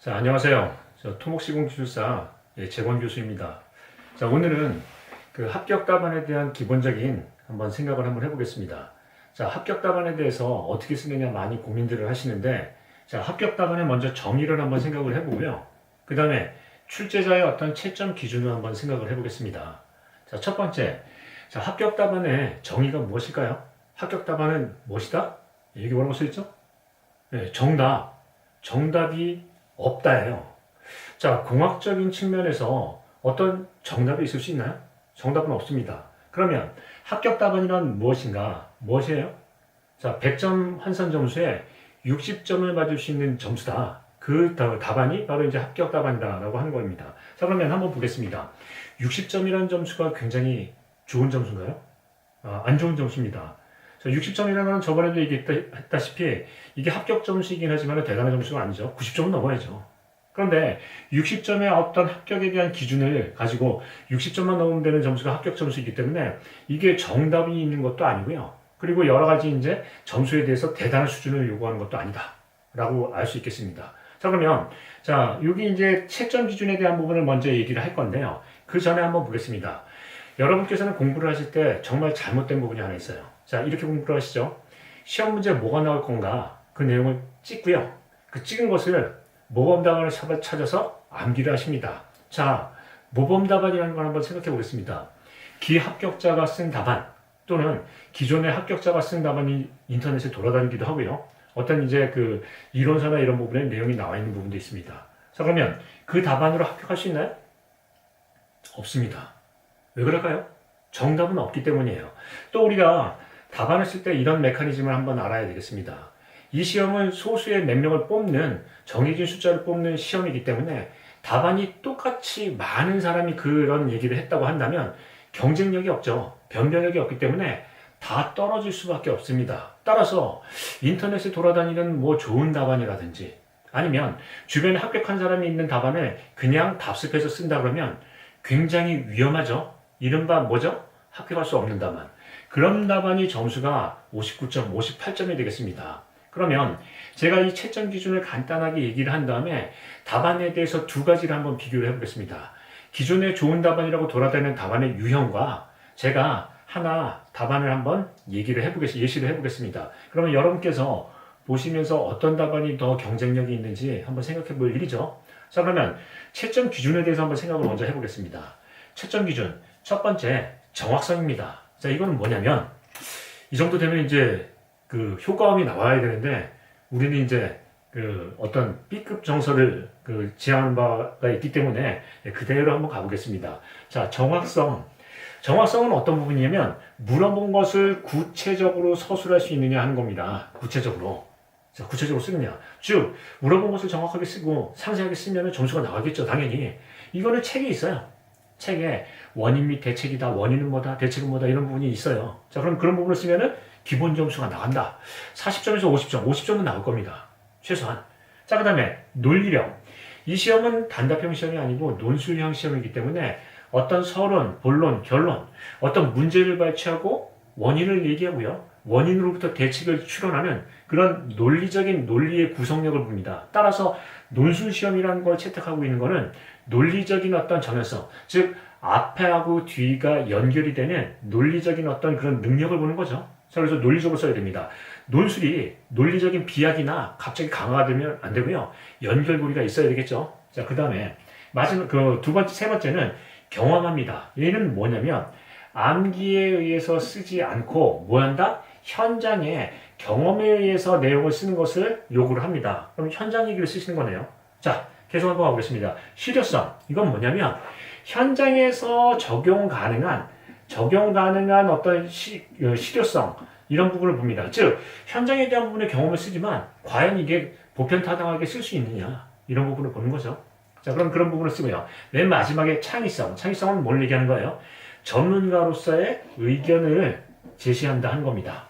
자, 안녕하세요. 저 토목시공기술사 재권 교수입니다. 자, 오늘은 그 합격 답안에 대한 기본적인 생각을 한번 해보겠습니다. 자, 합격 답안에 대해서 어떻게 쓰느냐 많이 고민들을 하시는데, 자, 합격 답안에 먼저 정의를 한번 생각을 해보고요. 그 다음에 출제자의 어떤 채점 기준을 한번 생각을 해보겠습니다. 자, 첫 번째, 자, 합격 답안의 정의가 무엇일까요? 합격 답안은 무엇이다? 여기 뭐라고 써있죠? 네, 정답이 없다예요. 자, 공학적인 측면에서 어떤 정답이 있을 수 있나요? 정답은 없습니다. 그러면 합격 답안이란 무엇인가? 무엇이에요? 자, 100점 환산 점수에 60점을 맞을 수 있는 점수다. 그 답안이 바로 이제 합격 답안이다라고 하는 겁니다. 자, 그러면 한번 보겠습니다. 60점이라는 점수가 굉장히 좋은 점수인가요? 안 좋은 점수입니다. 60점이라는 건 저번에도 얘기했다시피 이게 합격 점수이긴 하지만 대단한 점수가 아니죠. 90점은 넘어야죠. 그런데 60점의 어떤 합격에 대한 기준을 가지고 60점만 넘으면 되는 점수가 합격 점수이기 때문에 이게 정답이 있는 것도 아니고요. 그리고 여러 가지 이제 점수에 대해서 대단한 수준을 요구하는 것도 아니다. 라고 알 수 있겠습니다. 자, 그러면, 자, 여기 이제 채점 기준에 대한 부분을 먼저 얘기를 할 건데요. 그 전에 한번 보겠습니다. 여러분께서는 공부를 하실 때 정말 잘못된 부분이 하나 있어요. 자, 이렇게 공부를 하시죠. 시험 문제 뭐가 나올 건가? 그 내용을 찍고요. 그 찍은 것을 모범답안을 찾아서 암기를 하십니다. 자, 모범답안이라는 걸 한번 생각해 보겠습니다. 기합격자가 쓴 답안 또는 기존의 합격자가 쓴 답안이 인터넷에 돌아다니기도 하고요. 어떤 이제 그 이론서나 이런 부분에 내용이 나와 있는 부분도 있습니다. 자, 그러면 그 답안으로 합격할 수 있나요? 없습니다. 왜 그럴까요? 정답은 없기 때문이에요. 또 우리가 답안을 쓸 때 이런 메커니즘을 한번 알아야 되겠습니다. 이 시험은 소수의 몇 명을 뽑는 정해진 숫자를 뽑는 시험이기 때문에 답안이 똑같이 많은 사람이 그런 얘기를 했다고 한다면 경쟁력이 없죠. 변별력이 없기 때문에 다 떨어질 수밖에 없습니다. 따라서 인터넷에 돌아다니는 뭐 좋은 답안이라든지 아니면 주변에 합격한 사람이 있는 답안을 그냥 답습해서 쓴다 그러면 굉장히 위험하죠. 이른바 뭐죠? 합격할 수 없는 답안. 그런 답안이 점수가 59점, 58점이 되겠습니다. 그러면 제가 이 채점 기준을 간단하게 얘기를 한 다음에 답안에 대해서 두 가지를 한번 비교를 해보겠습니다. 기존에 좋은 답안이라고 돌아다니는 답안의 유형과 제가 하나 답안을 한번 예시를 해보겠습니다. 그러면 여러분께서 보시면서 어떤 답안이 더 경쟁력이 있는지 한번 생각해 볼 일이죠. 자, 그러면 채점 기준에 대해서 한번 생각을 먼저 해보겠습니다. 채점 기준. 첫 번째, 정확성입니다. 자, 이거는 뭐냐면, 이 정도 되면 이제 그 효과음이 나와야 되는데, 우리는 이제 그 어떤 B급 정서를 지향하는 바가 있기 때문에 그대로 한번 가보겠습니다. 자, 정확성. 정확성은 어떤 부분이냐면, 물어본 것을 구체적으로 서술할 수 있느냐 하는 겁니다. 구체적으로. 자, 구체적으로 쓰느냐. 즉, 물어본 것을 정확하게 쓰고 상세하게 쓰면 점수가 나가겠죠, 당연히. 이거는 책에 있어요. 책에 원인 및 대책이다, 원인은 뭐다, 대책은 뭐다, 이런 부분이 있어요. 자, 그럼 그런 부분을 쓰면은 기본 점수가 나간다. 40점에서 50점, 50점은 나올 겁니다. 최소한. 자, 그 다음에 논리력. 이 시험은 단답형 시험이 아니고 논술형 시험이기 때문에 어떤 서론, 본론, 결론, 어떤 문제를 발췌하고 원인을 얘기하고요. 원인으로부터 대책을 추론하는 그런 논리의 구성력을 봅니다. 따라서 논술 시험이라는 걸 채택하고 있는 것은 논리적인 어떤 정연성, 즉 앞에하고 뒤가 연결이 되는 논리적인 어떤 그런 능력을 보는 거죠. 그래서 논리적으로 써야 됩니다. 논술이 논리적인 비약이나 갑자기 강화가 되면 안 되고요. 연결고리가 있어야 되겠죠. 자, 그 다음에 마지막 세 번째는 경험합니다. 얘는 뭐냐면 암기에 의해서 쓰지 않고 뭐 한다? 현장에 경험에 의해서 내용을 쓰는 것을 요구를 합니다. 그럼 현장 얘기를 쓰시는 거네요. 자, 계속 한번 가보겠습니다. 실효성. 이건 뭐냐면 현장에서 적용 가능한 어떤 실효성 이런 부분을 봅니다. 즉 현장에 대한 부분의 경험을 쓰지만 과연 이게 보편타당하게 쓸 수 있느냐 이런 부분을 보는 거죠. 자, 그럼 그런 부분을 쓰고요. 맨 마지막에 창의성. 창의성은 뭘 얘기하는 거예요? 전문가로서의 의견을 제시한다 하는 겁니다.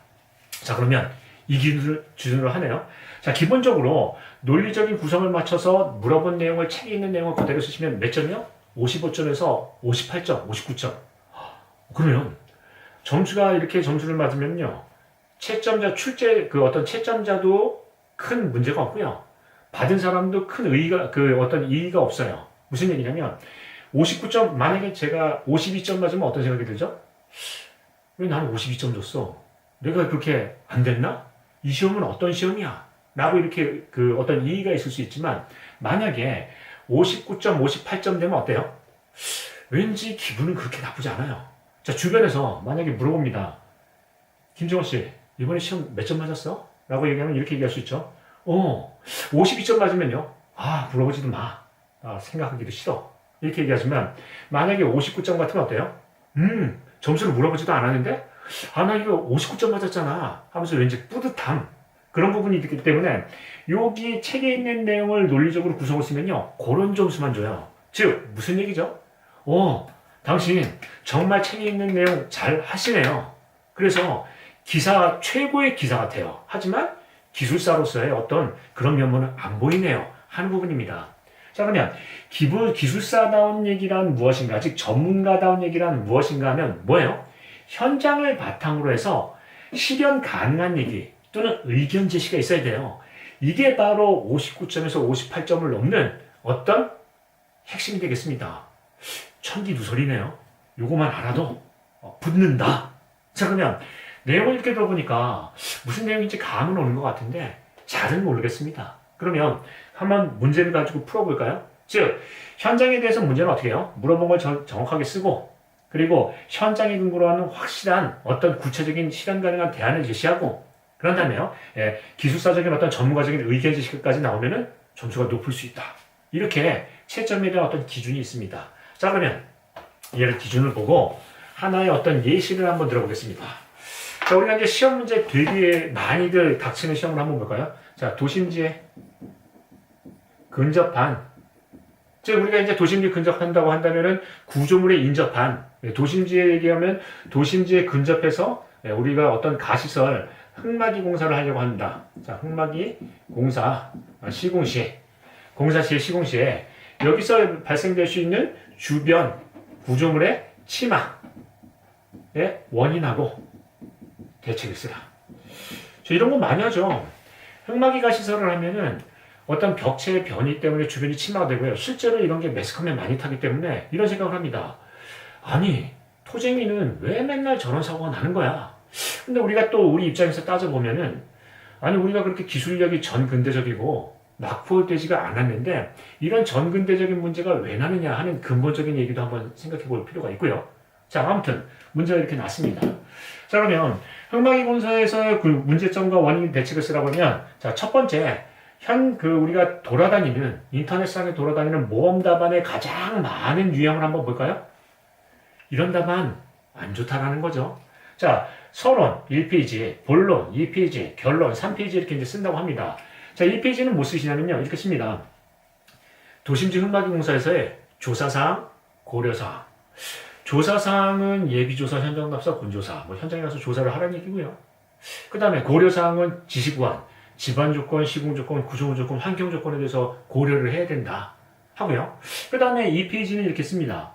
자, 그러면 이 기준으로 하네요. 자, 기본적으로 논리적인 구성을 맞춰서 물어본 내용을 책에 있는 내용을 그대로 쓰시면 몇 점이요? 55점에서 58점, 59점. 그러면 점수가 이렇게 점수를 맞으면요. 채점자 어떤 채점자도 큰 문제가 없고요. 받은 사람도 큰 의의가, 어떤 이의가 없어요. 무슨 얘기냐면, 59점, 만약에 제가 52점 맞으면 어떤 생각이 들죠? 왜 나는 52점 줬어? 내가 그렇게 안 됐나? 이 시험은 어떤 시험이야? 라고 이렇게 어떤 이의가 있을 수 있지만, 만약에 59점, 58점 되면 어때요? 왠지 기분은 그렇게 나쁘지 않아요. 자, 주변에서 만약에 물어봅니다. 김정은 씨, 이번에 시험 몇 점 맞았어? 라고 얘기하면 이렇게 얘기할 수 있죠. 52점 맞으면요. 물어보지도 마. 생각하기도 싫어. 이렇게 얘기하시면, 만약에 59점 같으면 어때요? 점수를 물어보지도 않았는데, 나 이거 59점 맞았잖아. 하면서 왠지 뿌듯함. 그런 부분이 있기 때문에, 여기 책에 있는 내용을 논리적으로 구성을 쓰면요. 그런 점수만 줘요. 즉, 무슨 얘기죠? 당신 정말 책에 있는 내용 잘 하시네요. 그래서 최고의 기사 같아요. 하지만 기술사로서의 어떤 그런 면모는 안 보이네요. 하는 부분입니다. 자, 그러면 기술사다운 얘기란 무엇인가? 즉, 전문가다운 얘기란 무엇인가 하면 뭐예요? 현장을 바탕으로 해서 실현 가능한 얘기 또는 의견 제시가 있어야 돼요. 이게 바로 59점에서 58점을 넘는 어떤 핵심이 되겠습니다. 천기누설이네요. 요거만 알아도 붙는다. 자, 그러면 내용을 이렇게 들어보니까 무슨 내용인지 감은 오는 것 같은데 잘은 모르겠습니다. 그러면 한번 문제를 가지고 풀어볼까요? 즉, 현장에 대해서 문제는 어떻게 해요? 물어본 걸 정확하게 쓰고, 그리고 현장에 근거로 하는 확실한 어떤 구체적인 실현 가능한 대안을 제시하고, 그런 다음에요, 기술사적인 어떤 전문가적인 의견 제시까지 나오면은 점수가 높을 수 있다. 이렇게 채점에 대한 어떤 기준이 있습니다. 자, 그러면 얘를 기준을 보고 하나의 어떤 예시를 한번 들어보겠습니다. 자, 우리가 이제 시험 문제 되게 많이들 닥치는 시험을 한번 볼까요? 자, 도심지에 근접한. 즉, 우리가 이제 도심지에 근접한다고 한다면은 구조물에 인접한. 도심지에 얘기하면 도심지에 근접해서 우리가 어떤 가시설, 흙막이 공사를 하려고 한다. 자, 흙막이 공사, 시공시. 공사시에 시공시에 여기서 발생될 수 있는 주변 구조물의 침하의 원인하고 대책을 쓰라. 이런 거 많이 하죠. 흙막이 가시설을 하면은 어떤 벽체의 변이 때문에 주변이 침하가 되고요. 실제로 이런 게 매스컴에 많이 타기 때문에 이런 생각을 합니다. 아니, 토쟁이는 왜 맨날 저런 사고가 나는 거야? 근데 우리가 또 우리 입장에서 따져보면은, 아니, 우리가 그렇게 기술력이 전근대적이고 낙후되지가 않았는데 이런 전근대적인 문제가 왜 나느냐 하는 근본적인 얘기도 한번 생각해 볼 필요가 있고요. 자, 아무튼 문제가 이렇게 났습니다. 자, 그러면 흙막이 공사에서 그 문제점과 원인 대책을 쓰라고 하면, 자, 첫 번째, 우리가 돌아다니는 인터넷상에 돌아다니는 모험 답안의 가장 많은 유형을 한번 볼까요? 이런 답안 안 좋다라는 거죠. 자, 서론 1페이지, 본론 2페이지, 결론 3페이지 이렇게 이제 쓴다고 합니다. 자, 1페이지는 뭐 쓰시냐면요. 이렇게 씁니다. 도심지 흙막이 공사에서의 조사사항, 고려사항. 조사사항은 예비조사, 현장답사, 본조사. 현장에 가서 조사를 하라는 얘기고요. 그 다음에 고려사항은 지시구안, 집안조건, 시공조건, 구조조건, 환경조건에 대해서 고려를 해야 된다 하고요. 그 다음에 2페이지는 이렇게 씁니다.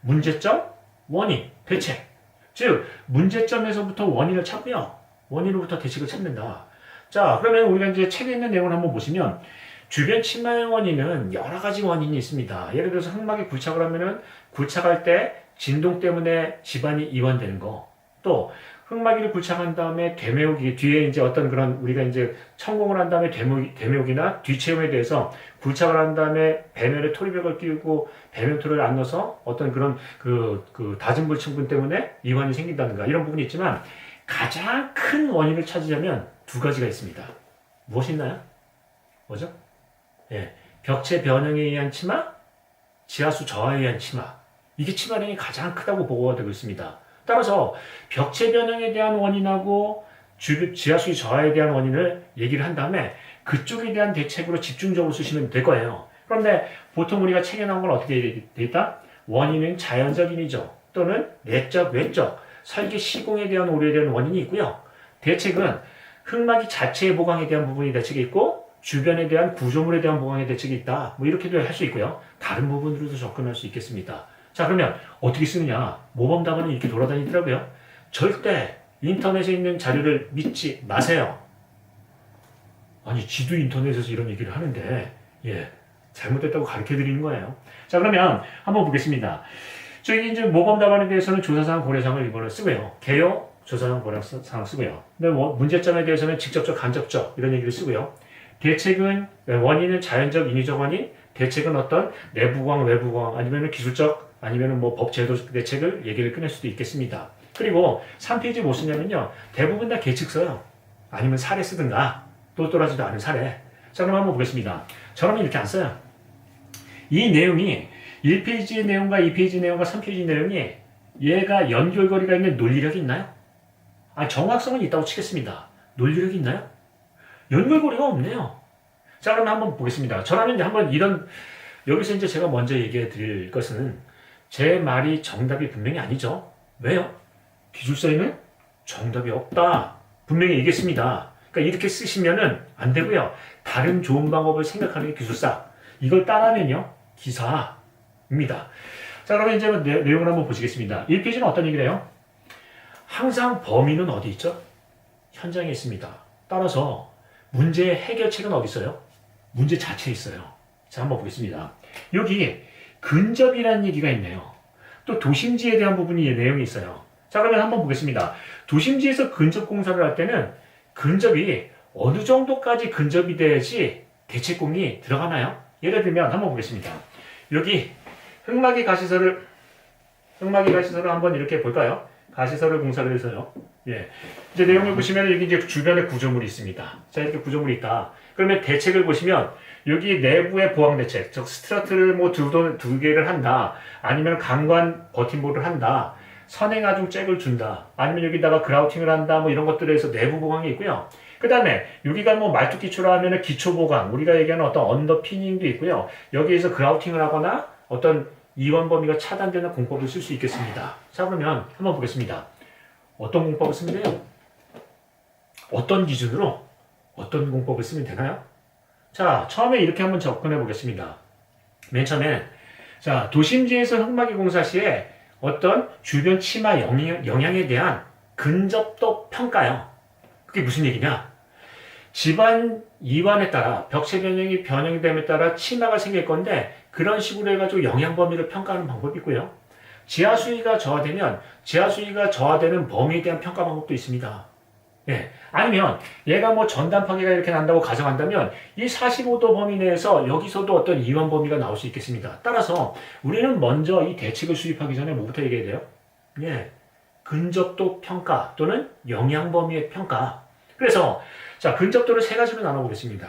문제점, 원인, 대책. 즉, 문제점에서부터 원인을 찾고요. 원인으로부터 대책을 찾는다. 자, 그러면 우리가 이제 책에 있는 내용을 한번 보시면, 주변 침하의 원인은 여러 가지 원인이 있습니다. 예를 들어서 흙막에 굴착을 하면은 굴착할 때 진동 때문에 집안이 이완되는 거. 또 흙막이를 굴착한 다음에 되메우기, 뒤에 이제 어떤 그런 우리가 이제 천공을 한 다음에 되메우기나 뒤체험에 대해서 굴착을 한 다음에 배면에 토리벽을 끼우고 배면 토리를 안 넣어서 어떤 그런 다진 불층분 때문에 이완이 생긴다든가 이런 부분이 있지만, 가장 큰 원인을 찾으려면 두 가지가 있습니다. 무엇이 있나요? 뭐죠? 벽체 변형에 의한 침하, 지하수 저하에 의한 침하. 이게 침하량이 가장 크다고 보고가 되고 있습니다. 따라서 벽체 변형에 대한 원인하고 지하수의 저하에 대한 원인을 얘기를 한 다음에 그쪽에 대한 대책으로 집중적으로 쓰시면 될 거예요. 그런데 보통 우리가 책에 나온 건 어떻게 돼 있다? 원인은 자연적인이죠. 또는 내적, 외적, 설계 시공에 대한 오류에 대한 원인이 있고요. 대책은 흙막이 자체의 보강에 대한 부분이 대책이 있고 주변에 대한 구조물에 대한 보강의 대책이 있다. 이렇게도 할 수 있고요. 다른 부분으로도 접근할 수 있겠습니다. 자, 그러면 어떻게 쓰느냐? 모범 답안은 이렇게 돌아다니더라고요. 절대 인터넷에 있는 자료를 믿지 마세요. 아니 지도 인터넷에서 이런 얘기를 하는데 예 잘못됐다고 가르쳐 드리는 거예요. 자 그러면 한번 보겠습니다. 저희 이제 모범 답안에 대해서는 조사사항 고려사항을 이번에 쓰고요. 개요 조사사항 고려사항 쓰고요. 근데 뭐 문제점에 대해서는 직접적 간접적 이런 얘기를 쓰고요. 대책은 원인은 자연적 인위적 원인, 대책은 어떤 내부 공황 외부 공황 아니면 기술적 아니면 뭐 법제도 대책을 얘기를 꺼낼 수도 있겠습니다. 그리고 3페이지 뭐 쓰냐면요. 대부분 다 계측 써요. 아니면 사례 쓰든가 똘똘하지도 않은 사례. 자 그럼 한번 보겠습니다. 저는 이렇게 안 써요. 이 내용이 1페이지의 내용과 2페이지 내용과 3페이지 내용이 얘가 연결고리가 있는 논리력이 있나요? 아 정확성은 있다고 치겠습니다. 논리력이 있나요? 연결고리가 없네요. 자 그럼 한번 보겠습니다. 저라면 한번 이런 여기서 이제 제가 먼저 얘기해 드릴 것은 제 말이 정답이 분명히 아니죠. 왜요? 기술서에는 정답이 없다. 분명히 얘기했습니다. 그러니까 이렇게 쓰시면은 안 되고요. 다른 좋은 방법을 생각하는 게 기술사. 이걸 따라하면요. 기사입니다. 자, 그러면 이제 내용을 한번 보시겠습니다. 1페이지는 어떤 얘기를 해요? 항상 범인은 어디 있죠? 현장에 있습니다. 따라서 문제의 해결책은 어디 있어요? 문제 자체에 있어요. 자, 한번 보겠습니다. 여기 근접이라는 얘기가 있네요. 또 도심지에 대한 부분이 내용이 있어요. 자, 그러면 한번 보겠습니다. 도심지에서 근접 공사를 할 때는 근접이 어느 정도까지 근접이 돼야지 대책공이 들어가나요? 예를 들면 한번 보겠습니다. 여기 흑마기 가시설을 한번 이렇게 볼까요? 가시설을 공사를 해서요. 예. 이제 내용을 보시면 여기 이제 주변에 구조물이 있습니다. 자, 이렇게 구조물이 있다. 그러면 대책을 보시면 여기 내부의 보강 대책, 즉 스트러트를 뭐 두 개를 한다. 아니면 강관 버팀목을 한다. 선행하중 잭을 준다. 아니면 여기다가 그라우팅을 한다. 뭐 이런 것들에 대해서 내부 보강이 있고요. 그 다음에 여기가 뭐 말뚝 기초로 하면은 기초 보강, 우리가 얘기하는 어떤 언더피닝도 있고요. 여기에서 그라우팅을 하거나 어떤 이원 범위가 차단되는 공법을 쓸 수 있겠습니다. 자 그러면 한번 보겠습니다. 어떤 공법을 쓰면 돼요? 어떤 기준으로 어떤 공법을 쓰면 되나요? 자 처음에 이렇게 한번 접근해 보겠습니다. 맨 처음에 자 도심지에서 흑마기 공사 시에 어떤 주변 치마 영향에 대한 근접도 평가요. 그게 무슨 얘기냐? 집안 이완에 따라 벽체 변형이 됨에 따라 치마가 생길 건데 그런 식으로 해가지고 영향 범위를 평가하는 방법이 있고요. 지하 수위가 저하되면 지하 수위가 저하되는 범위에 대한 평가 방법도 있습니다. 예. 아니면 얘가 뭐 전단 파괴가 이렇게 난다고 가정한다면 이 45도 범위 내에서 여기서도 어떤 이완 범위가 나올 수 있겠습니다. 따라서 우리는 먼저 이 대책을 수립하기 전에 뭐부터 얘기해야 돼요? 예. 근접도 평가 또는 영향 범위의 평가. 그래서 자 근접도를 세 가지로 나눠보겠습니다.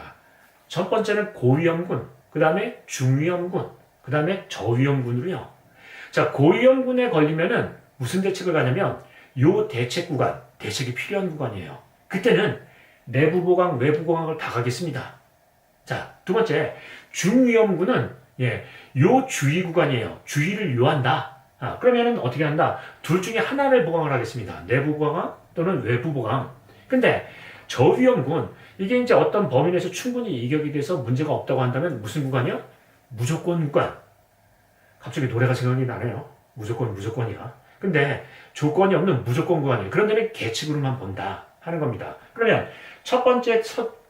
첫 번째는 고위험군, 그 다음에 중위험군, 그 다음에 저위험군으로요. 자 고위험군에 걸리면은 무슨 대책을 가냐면 요 대책 구간, 대책이 필요한 구간이에요. 그때는 내부 보강, 외부 보강을 다 가겠습니다. 자 두 번째 중위험군은 요 주위 구간이에요. 주위를 요한다. 그러면은 어떻게 한다? 둘 중에 하나를 보강을 하겠습니다. 내부 보강 또는 외부 보강. 근데 저위험군, 이게 이제 어떤 범위 내에서 충분히 이격이 돼서 문제가 없다고 한다면 무슨 구간이요? 무조건 구간. 갑자기 노래가 생각이 나네요. 무조건이야. 근데 조건이 없는 무조건 구간이에요. 그런 데는 계측으로만 본다 하는 겁니다. 그러면 첫 번째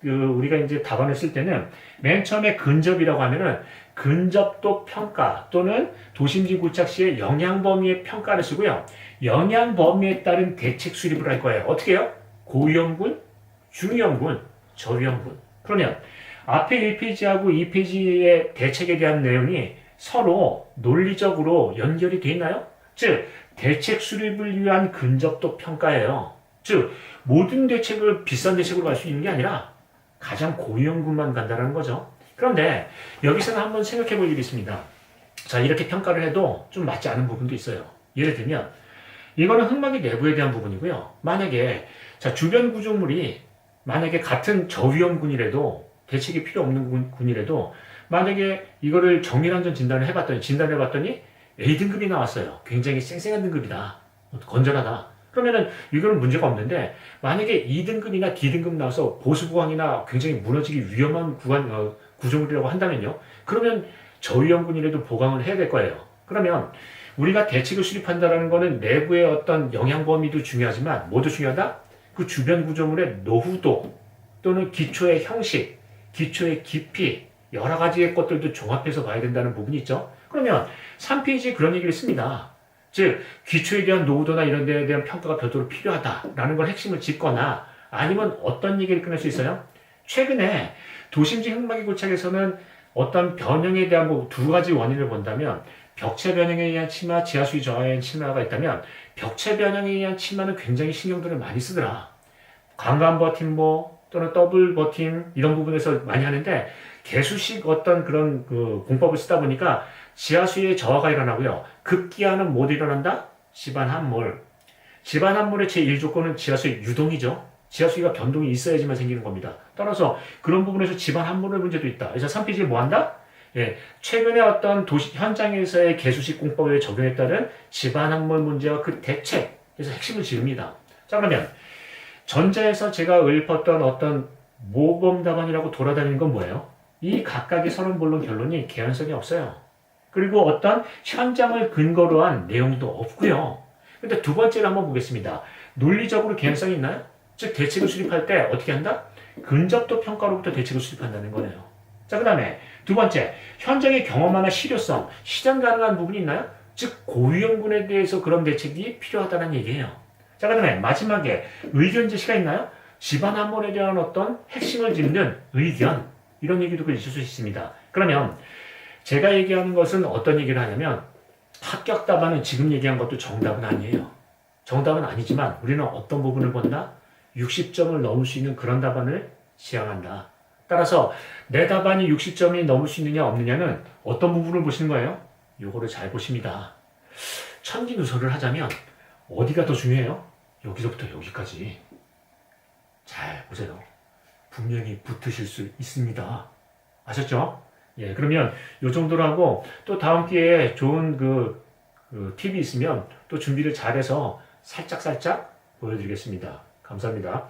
우리가 이제 답안을 쓸 때는 맨 처음에 근접이라고 하면은 근접도 평가 또는 도심지 구착 시의 영향 범위의 평가를 쓰고요. 영향 범위에 따른 대책 수립을 할 거예요. 어떻게 해요? 고위험군, 중위험군, 저위험군. 그러면 앞에 1페이지하고 2페이지의 대책에 대한 내용이 서로 논리적으로 연결이 돼 있나요? 즉 대책 수립을 위한 근접도 평가예요. 즉 모든 대책을 비싼 대책으로 갈 수 있는 게 아니라 가장 고위험군만 간다는 거죠. 그런데 여기서는 한번 생각해 볼 일이 있습니다. 자 이렇게 평가를 해도 좀 맞지 않은 부분도 있어요. 예를 들면 이거는 흑마기 내부에 대한 부분이고요. 만약에 자 주변 구조물이 만약에 같은 저위험군이라도 대책이 필요 없는 군이라도 만약에 이거를 정밀안전 진단을 해봤더니 A등급이 나왔어요. 굉장히 쌩쌩한 등급이다. 건전하다. 그러면은 이거는 문제가 없는데 만약에 2등급이나 D등급 나와서 보수보강이나 굉장히 무너지기 위험한 구조물이라고 한다면요. 그러면 저위험군이라도 보강을 해야 될 거예요. 그러면 우리가 대책을 수립한다는 거는 내부의 어떤 영향 범위도 중요하지만 뭐도 중요하다? 그 주변 구조물의 노후도 또는 기초의 형식, 기초의 깊이, 여러 가지의 것들도 종합해서 봐야 된다는 부분이 있죠. 그러면 3페이지 그런 얘기를 씁니다. 즉, 기초에 대한 노후도나 이런 데에 대한 평가가 별도로 필요하다라는 걸 핵심을 짚거나 아니면 어떤 얘기를 꺼낼 수 있어요? 최근에 도심지 흙막이 고착에서는 어떤 변형에 대한 뭐 두 가지 원인을 본다면 벽체 변형에 의한 침하, 지하수위 저하에 의한 침하가 있다면 벽체 변형에 의한 침하는 굉장히 신경들을 많이 쓰더라. 강간 버팀 또는 더블 버팀 이런 부분에서 많이 하는데 개수식 어떤 그런 그 공법을 쓰다 보니까 지하수위의 저하가 일어나고요. 급기야는 못 일어난다? 집안 함몰. 집안 함몰의 제1조건은 지하수의 유동이죠. 지하수위가 변동이 있어야지만 생기는 겁니다. 따라서 그런 부분에서 집안 함몰의 문제도 있다. 그래서 3페이지에 뭐 한다? 예, 최근에 어떤 도시 현장에서의 개수식 공법에 적용에 따른 집안 함몰 문제와 그 대책에서 핵심을 지릅니다. 자, 그러면 전자에서 제가 읊었던 어떤 모범 답안이라고 돌아다니는 건 뭐예요? 이 각각의 서론본론 결론이 개연성이 없어요. 그리고 어떤 현장을 근거로 한 내용도 없고요. 근데 두 번째를 한번 보겠습니다. 논리적으로 개연성이 있나요? 즉 대책을 수립할 때 어떻게 한다? 근접도 평가로부터 대책을 수립한다는 거네요. 자, 그 다음에 두 번째, 현장의 경험하나 실효성, 실현 가능한 부분이 있나요? 즉 고위험군에 대해서 그런 대책이 필요하다는 얘기예요. 자, 그 다음에 마지막에 의견 제시가 있나요? 집안 함몰에 대한 어떤 핵심을 짚는 의견, 이런 얘기도 있을 수 있습니다. 그러면 제가 얘기하는 것은 어떤 얘기를 하냐면 합격 답안은 지금 얘기한 것도 정답은 아니에요. 정답은 아니지만 우리는 어떤 부분을 본다? 60점을 넘을 수 있는 그런 답안을 지향한다. 따라서 내 답안이 60점이 넘을 수 있느냐 없느냐는 어떤 부분을 보시는 거예요? 요거를 잘 보십니다. 천기누설을 하자면 어디가 더 중요해요? 여기서부터 여기까지. 잘 보세요. 분명히 붙으실 수 있습니다. 아셨죠? 예, 그러면 요 정도로 하고 또 다음 기회에 좋은 그 팁이 있으면 또 준비를 잘해서 살짝 보여드리겠습니다. 감사합니다.